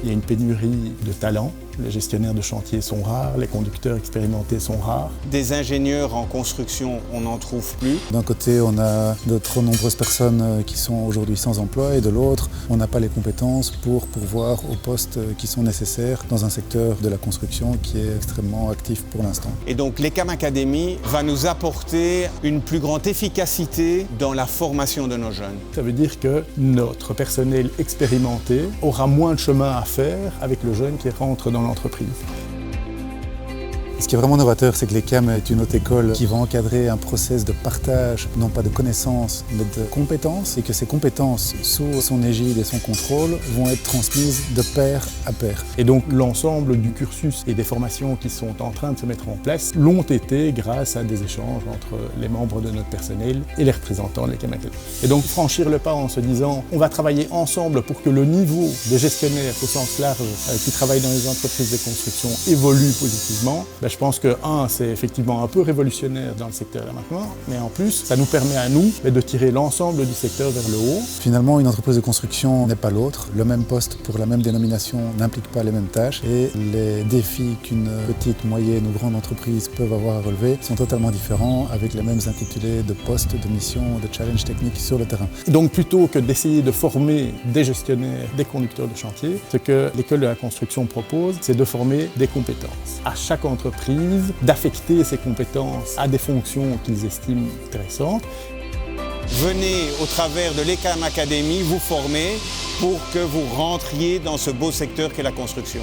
Il y a une pénurie de talents. Les gestionnaires de chantier sont rares, les conducteurs expérimentés sont rares. Des ingénieurs en construction, on n'en trouve plus. D'un côté, on a de trop nombreuses personnes qui sont aujourd'hui sans emploi et de l'autre, on n'a pas les compétences pour pourvoir aux postes qui sont nécessaires dans un secteur de la construction qui est extrêmement actif pour l'instant. Et donc l'ECAM Academy va nous apporter une plus grande efficacité dans la formation de nos jeunes. Ça veut dire que notre personnel expérimenté aura moins de chemin à faire avec le jeune qui rentre dans l'entreprise. Ce qui est vraiment novateur, c'est que l'ECAM est une haute école qui va encadrer un process de partage, non pas de connaissances, mais de compétences, et que ces compétences, sous son égide et son contrôle, vont être transmises de pair à pair. Et donc l'ensemble du cursus et des formations qui sont en train de se mettre en place l'ont été grâce à des échanges entre les membres de notre personnel et les représentants de l'ECAM Academy. Et donc franchir le pas en se disant on va travailler ensemble pour que le niveau des gestionnaires au sens large qui travaillent dans les entreprises de construction évolue positivement, je pense que, c'est effectivement un peu révolutionnaire dans le secteur là maintenant, mais en plus, ça nous permet à nous de tirer l'ensemble du secteur vers le haut. Finalement, une entreprise de construction n'est pas l'autre. Le même poste pour la même dénomination n'implique pas les mêmes tâches et les défis qu'une petite, moyenne ou grande entreprise peuvent avoir à relever sont totalement différents avec les mêmes intitulés de postes, de missions, de challenges techniques sur le terrain. Donc plutôt que d'essayer de former des gestionnaires, des conducteurs de chantier, ce que l'école de la construction propose, c'est de former des compétences. À chaque entreprise, d'affecter ces compétences à des fonctions qu'ils estiment intéressantes. Venez au travers de l'ECAM Academy vous former pour que vous rentriez dans ce beau secteur qu'est la construction.